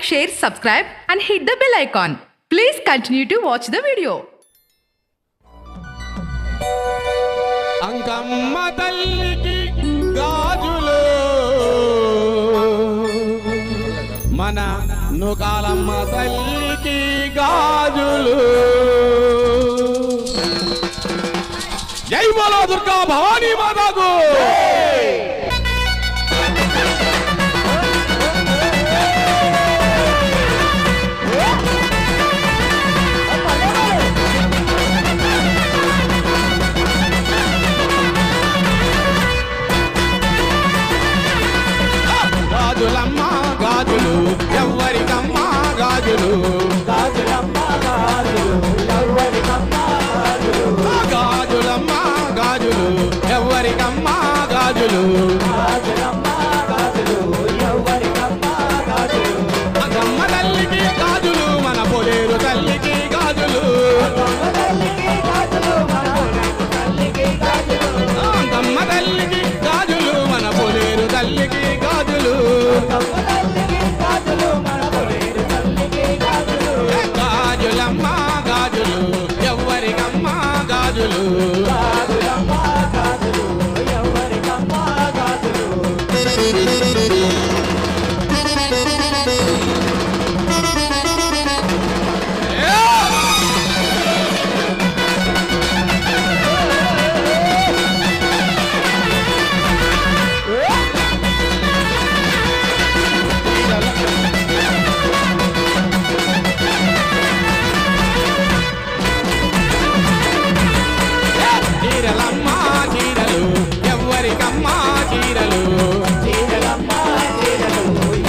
share, subscribe and hit the bell icon. Please continue to watch the video. Ankamma తల్లికి గాజులు మన నూకాలమ్మ తల్లికి గాజులు జై బోలో దుర్గా భవానీ మాతాకు గాజులమ్మ గాజులు ఎవ్వరికమ్మ గాజులు గాజులమ్మ గాజులు ఎవ్వరికమ్మ గాజులు గాజులమ్మ గాజులు ఎవ్వరికమ్మ గాజులు గాజులమ్మ గాజులు ఎవ్వరికమ్మ గాజులు అంకమ్మ తల్లికి గాజులు మన పొలేరు తల్లికి గాజులు అంకమ్మ తల్లికి గాజులు మన తల్లికి గాజులు అంకమ్మ తల్లికి గాజులు మన పొలేరు తల్లికి గాజులు అంకమ్మ తల్లికి గాజులు మన పొలేరు తల్లికి గాజులు గాజులమ్మ గాజులు ఎవ్వరికమ్మ గాజులు గాజులమ్మ గాజులు ఎవ్వరికమ్మ గాజులు చీరలమ్మ చీరలు ఎవ్వరికమ్మ చీరలు చీరలమ్మ చీరలు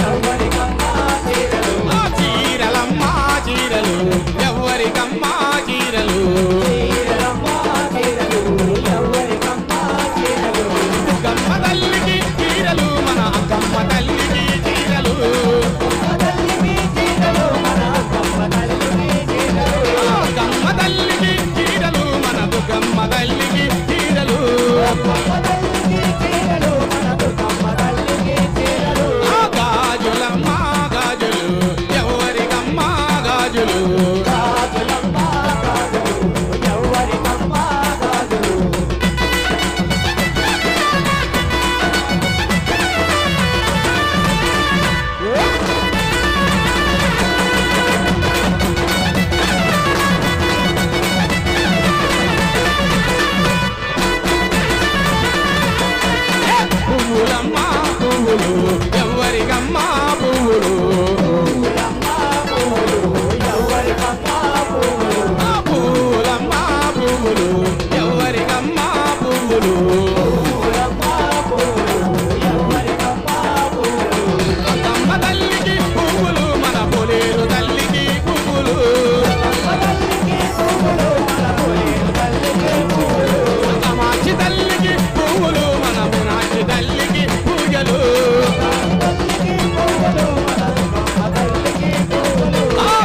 ఎవ్వరికమ్మ చీరలు చీరలమ్మ చీరలు ఎవ్వరికమ్మ చీరలు చీరలమ్మ చీరలు ఎవ్వరికమ్మ చీరలు గమ్మ తల్లికి చీరలు మన అక్కమ్మ తల్లికి చీరలు తల్లికి చీరలు మన అక్కమ్మ తల్లికి చీరలు గమ్మ తల్లికి చీరలు మన దుర్గమ్మ తల్లికి చీరలు అక్కమ్మ తల్లికి చీరలు మన దుర్గమ్మ తల్లికి చీరలు గాజులమ్మ గాజులు ఎవ్వరికమ్మ గాజులు గాజులమ్మ గాజులు ఎవ్వరికమ్మ గాజులు పువ్వులమ్మ పువ్వులు ఎవ్వరికమ్మ పువ్వులు పూలమ్మ పూలు ఎవ్వరికమ్మ పూలు పూలమ్మ పువ్వులు ఎవ్వరికమ్మ పువ్వులు పూలమ్మ పూలు ఎవ్వరికమ్మ పూలు అక్కమ్మ తల్లికి పువ్వులు మన పొలేరు తల్లికి పువ్వులు తల్లికి పూలు మన పొలేరు తల్లికి పూలు కామాక్షి తల్లికి పువ్వులు మన మీనాక్షి తల్లికి పూజలు తల్లికి పూలు మన దుర్గమ్మ తల్లికి పూలు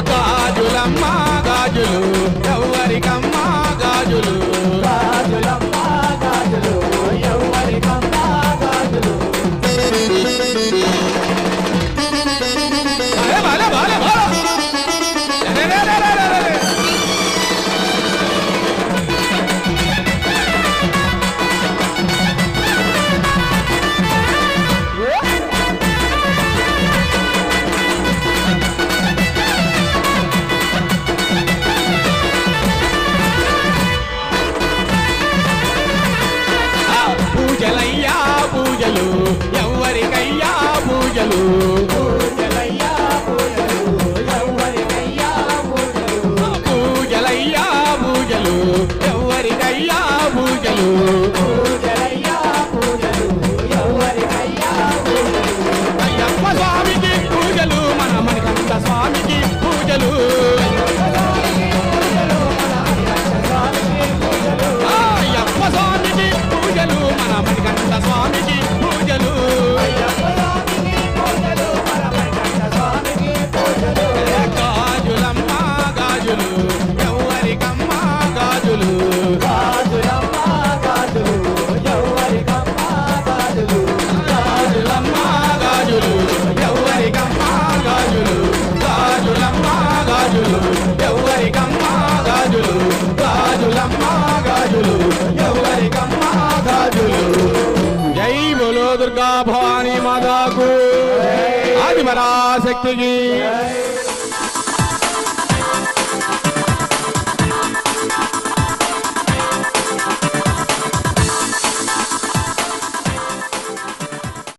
గాజులమ్మ గాజులు ఎవ్వరికమ్మ గాజులు గాజులమ్మ గాజులు ఎవ్వరికమ్మ గాజులు బాలే బాలే బాలే రే రే రే రే రే రే. పూజలయ్యా పూజలు ఎవ్వరికయ్యా పూజలు పూజలయ్యా పూజలు ఎవ్వరికయ్యా పూజలు పూజలయ్యా పూజలు ఎవ్వరికయ్యా పూజలు పూజలయ్యా పూజలు ఎవ్వరికయ్యా పూజలు అయ్యప్ప స్వామికి పూజలు మన మణికంఠ స్వామికి పూజలు అయ్యప్ప స్వామికి పూజలు మన మణికంఠ స్వామికి పూజలు గాజులమ్మ గాజులు ఎవ్వరికమ్మ గాజులు గాజులమ్మ గాజులు పరాశక్తికి